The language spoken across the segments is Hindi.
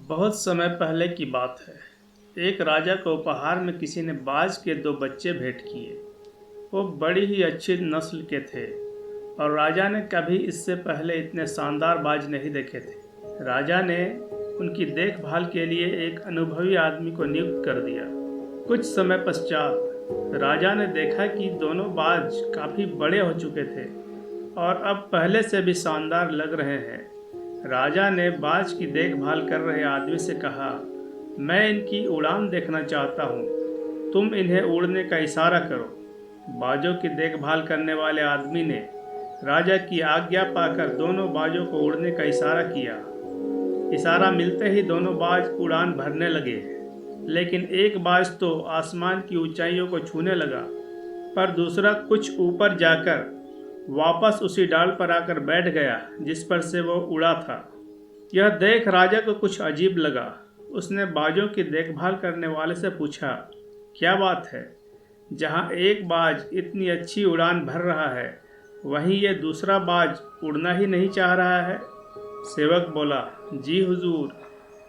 बहुत समय पहले की बात है। एक राजा को उपहार में किसी ने बाज के 2 बच्चे भेंट किए। वो बड़ी ही अच्छी नस्ल के थे और राजा ने कभी इससे पहले इतने शानदार बाज नहीं देखे थे। राजा ने उनकी देखभाल के लिए एक अनुभवी आदमी को नियुक्त कर दिया। कुछ समय पश्चात राजा ने देखा कि दोनों बाज काफ़ी बड़े हो चुके थे और अब पहले से भी शानदार लग रहे हैं। राजा ने बाज की देखभाल कर रहे आदमी से कहा, मैं इनकी उड़ान देखना चाहता हूँ, तुम इन्हें उड़ने का इशारा करो। बाजों की देखभाल करने वाले आदमी ने राजा की आज्ञा पाकर दोनों बाजों को उड़ने का इशारा किया। इशारा मिलते ही दोनों बाज उड़ान भरने लगे, लेकिन एक बाज तो आसमान की ऊंचाइयों को छूने लगा, पर दूसरा कुछ ऊपर जाकर वापस उसी डाल पर आकर बैठ गया जिस पर से वो उड़ा था। यह देख राजा को कुछ अजीब लगा। उसने बाजों की देखभाल करने वाले से पूछा, क्या बात है? जहाँ एक बाज इतनी अच्छी उड़ान भर रहा है, वहीं ये दूसरा बाज उड़ना ही नहीं चाह रहा है। सेवक बोला, जी हुजूर,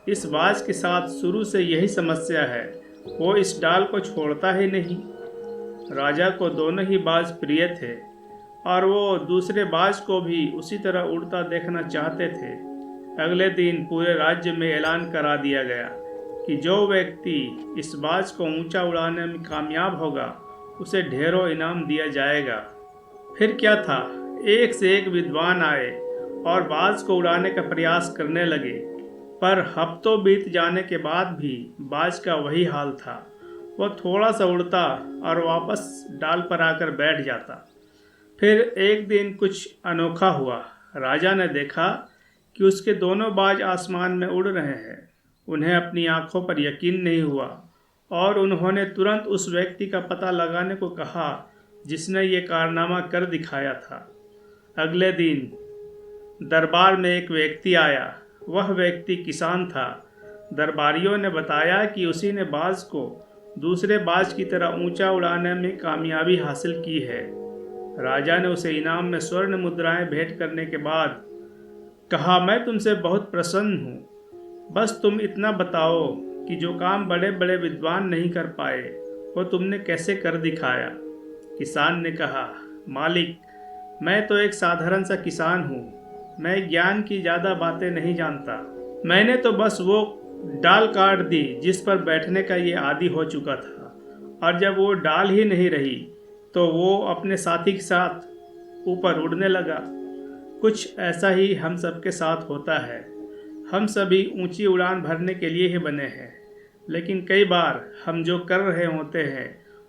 इस बाज के साथ शुरू से यही समस्या है, वो इस डाल को छोड़ता ही नहीं। राजा को दोनों ही बाज प्रिय थे और वो दूसरे बाज को भी उसी तरह उड़ता देखना चाहते थे। अगले दिन पूरे राज्य में ऐलान करा दिया गया कि जो व्यक्ति इस बाज को ऊंचा उड़ाने में कामयाब होगा, उसे ढेरों इनाम दिया जाएगा। फिर क्या था, एक से एक विद्वान आए और बाज को उड़ाने का प्रयास करने लगे, पर हफ्तों बीत जाने के बाद भी बाज का वही हाल था। वह थोड़ा सा उड़ता और वापस डाल पर आकर बैठ जाता। फिर एक दिन कुछ अनोखा हुआ। राजा ने देखा कि उसके दोनों बाज आसमान में उड़ रहे हैं। उन्हें अपनी आंखों पर यकीन नहीं हुआ और उन्होंने तुरंत उस व्यक्ति का पता लगाने को कहा जिसने ये कारनामा कर दिखाया था। अगले दिन दरबार में एक व्यक्ति आया। वह व्यक्ति किसान था। दरबारियों ने बताया कि उसी ने बाज को दूसरे बाज की तरह ऊंचा उड़ाने में कामयाबी हासिल की है। राजा ने उसे इनाम में स्वर्ण मुद्राएं भेंट करने के बाद कहा, मैं तुमसे बहुत प्रसन्न हूँ। बस तुम इतना बताओ कि जो काम बड़े बड़े विद्वान नहीं कर पाए, वो तुमने कैसे कर दिखाया। किसान ने कहा, मालिक, मैं तो एक साधारण सा किसान हूँ। मैं ज्ञान की ज़्यादा बातें नहीं जानता। मैंने तो बस वो डाल काट दी जिस पर बैठने का ये आदी हो चुका था, और जब वो डाल ही नहीं रही तो वो अपने साथी के साथ ऊपर उड़ने लगा। कुछ ऐसा ही हम सबके साथ होता है। हम सभी ऊंची उड़ान भरने के लिए ही बने हैं, लेकिन कई बार हम जो कर रहे होते हैं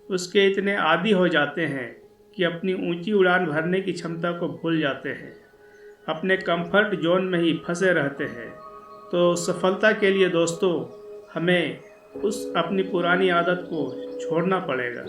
उसके इतने आदी हो जाते हैं कि अपनी ऊंची उड़ान भरने की क्षमता को भूल जाते हैं। अपने कंफर्ट जोन में ही फंसे रहते हैं। तो सफलता के लिए दोस्तों, हमें उस अपनी पुरानी आदत को छोड़ना पड़ेगा।